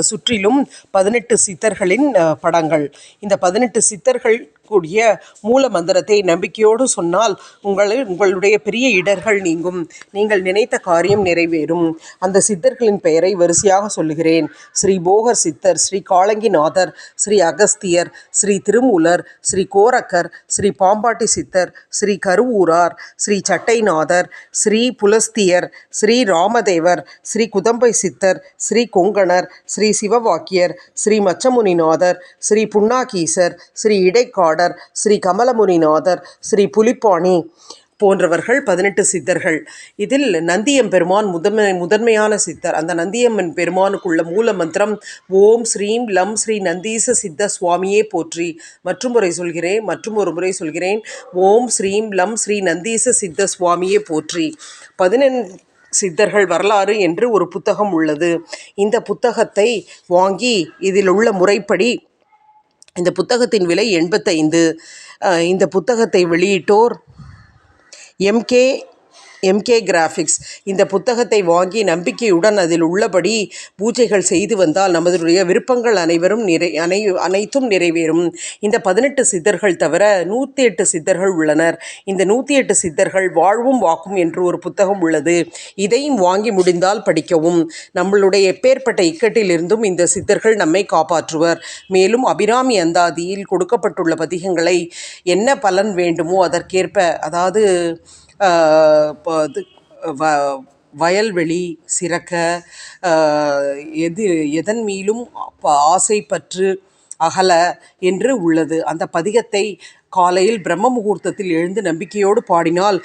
சுற்றிலும் 18 சித்தர்களின் படங்கள். இந்த 18 சித்தர்கள் கூடிய மூல மந்திரத்தை நம்பிக்கையோடு சொன்னால் உங்களுடைய பெரிய இடர்கள் நீங்கும், நீங்கள் நினைத்த காரியம் நிறைவேறும். அந்த சித்தர்களின் பெயரை வரிசையாக சொல்லுகிறேன். ஸ்ரீ போகர் சித்தர், ஸ்ரீ காலங்கிநாதர், ஸ்ரீ அகஸ்தியர், ஸ்ரீ திருமூலர், ஸ்ரீ கோரக்கர், ஸ்ரீ பாம்பாட்டி சித்தர், ஸ்ரீ கருவூரார், ஸ்ரீ சட்டைநாதர், ஸ்ரீ புலஸ்தியர், ஸ்ரீ ராமதேவர், ஸ்ரீ குதம்பை சித்தர், ஸ்ரீ கொங்கணர், ஸ்ரீ சிவவாக்கியர், ஸ்ரீ மச்சமுனிநாதர், ஸ்ரீ புன்னாகீசர், ஸ்ரீ இடைக்காடர், ஸ்ரீ கமலமுனிநாதர், ஸ்ரீ புலிப்பாணி போன்றவர்கள் 18 சித்தர்கள். இதில் நந்தியம்பெருமான் முதன்மையான சித்தர். அந்த நந்தியம்மன் பெருமானுக்குள்ள மூல மந்திரம் ஓம் ஸ்ரீம் லம் ஸ்ரீ நந்தீச சித்த சுவாமியே போற்றி. மற்றும் ஒரு முறை சொல்கிறேன். ஓம் ஸ்ரீம் லம் ஸ்ரீ நந்தீச சித்த சுவாமியே போற்றி. 18 சித்தர்கள் வரலாறு என்று ஒரு புத்தகம் உள்ளது. இந்த புத்தகத்தை வாங்கி இதில் உள்ள முறைப்படி, இந்த புத்தகத்தின் விலை 85. இந்த புத்தகத்தை வெளியிட்டோர் எம்கே கிராஃபிக்ஸ். இந்த புத்தகத்தை வாங்கி நம்பிக்கையுடன் அதில் உள்ளபடி பூஜைகள் செய்து வந்தால் நமதுடைய விருப்பங்கள் அனைத்தும் நிறைவேறும். இந்த 18 சித்தர்கள் தவிர 108 சித்தர்கள் உள்ளனர். இந்த 108 சித்தர்கள் வாழ்வும் வாக்கும் என்று ஒரு புத்தகம் உள்ளது. இதையும் வாங்கி முடிந்தால் படிக்கவும். நம்மளுடைய எப்பேற்பட்ட இக்கட்டிலிருந்தும் இந்த சித்தர்கள் நம்மை காப்பாற்றுவர். மேலும் அபிராமி அந்தாதியில் கொடுக்கப்பட்டுள்ள பதிகங்களை என்ன பலன் வேண்டுமோ அதற்கேற்ப, அதாவது வயல்வெளி சிறக்க, எதன் மீளும் ஆசைப்பற்று அகல என்று உள்ளது. அந்த பதிகத்தை காலையில் பிரம்ம முகூர்த்தத்தில் எழுந்து நம்பிக்கையோடு பாடினால்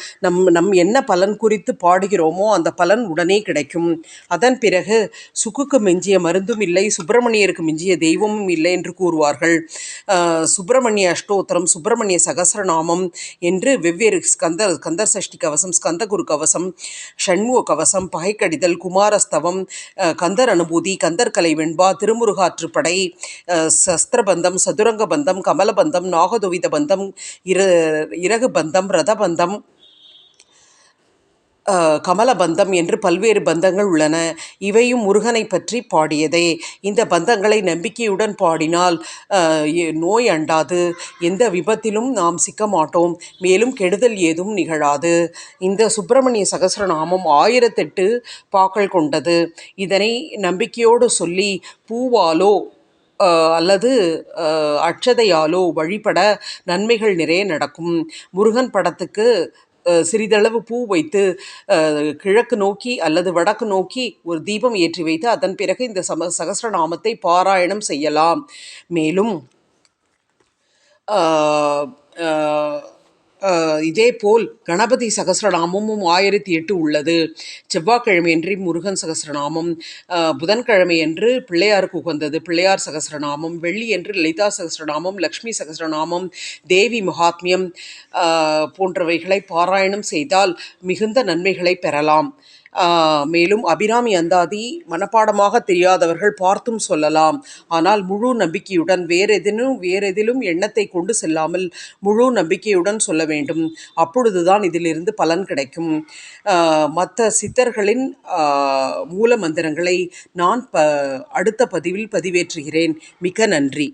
நம் என்ன பலன் குறித்து பாடுகிறோமோ அந்த பலன் உடனே கிடைக்கும். அதன் பிறகு சுக்குக்கு மிஞ்சிய மருந்தும் இல்லை, சுப்பிரமணியருக்கு மிஞ்சிய தெய்வமும் இல்லை என்று கூறுவார்கள். சுப்பிரமணிய அஷ்டோத்திரம், சுப்பிரமணிய சகசிரநாமம் என்று வெவ்வேறு கந்தர் சஷ்டி கவசம், ஸ்கந்தகுரு கவசம், ஷண்முக கவசம், பகைக்கடிதல், குமாரஸ்தவம், கந்தர் அனுபூதி, கந்தர் கலை வெண்பா, திருமுருகாற்றுப்படை, சஸ்திரபந்தம், சதுரங்க பந்தம், கமலபந்தம், நாகதுவித பந்தம், இறகு பந்தம், ரதபந்தம், கமலபந்தம் என்று பல்வேறு பந்தங்கள் உள்ளன. இவையும் முருகனை பற்றி பாடியதே. இந்த பந்தங்களை நம்பிக்கையுடன் பாடினால் நோய் அண்டாது, எந்த விபத்திலும் நாம் சிக்க மாட்டோம், மேலும் கெடுதல் ஏதும் நிகழாது. இந்த சுப்பிரமணிய சகசிரநாமம் 1008 பாக்கள் கொண்டது. இதனை நம்பிக்கையோடு சொல்லி பூவாலோ அல்லது அட்சதையாலோ வழிபட நன்மைகள் நிறைய நடக்கும். முருகன் படத்துக்கு சிறிதளவு பூ வைத்து கிழக்கு நோக்கி அல்லது வடக்கு நோக்கி ஒரு தீபம் ஏற்றி வைத்து அதன் பிறகு இந்த சகசிரநாமத்தை பாராயணம் செய்யலாம். மேலும் இதேபோல் கணபதி சகசிரநாமமும் 1008 உள்ளது. செவ்வாய்க்கிழமையன்று முருகன் சகசிரநாமம், புதன்கிழமையன்று பிள்ளையாருக்கு உகந்தது பிள்ளையார் சகசிரநாமம், வெள்ளியன்று லலிதா சகசிரநாமம், லக்ஷ்மி சகசிரநாமம், தேவி மகாத்மியம் போன்றவைகளை பாராயணம் செய்தால் மிகுந்த நன்மைகளை பெறலாம். மேலும் அபிராமி அந்தாதி மனப்பாடமாக தெரியாதவர்கள் பார்த்தும் சொல்லலாம். ஆனால் முழு நம்பிக்கையுடன் வேறெதிலும் எண்ணத்தை கொண்டு செல்லாமல் முழு நம்பிக்கையுடன் சொல்ல வேண்டும். அப்பொழுதுதான் இதிலிருந்து பலன் கிடைக்கும். மற்ற சித்தர்களின் மூல மந்திரங்களை நான் அடுத்த பதிவில் பதிவேற்றுகிறேன். மிக்க நன்றி.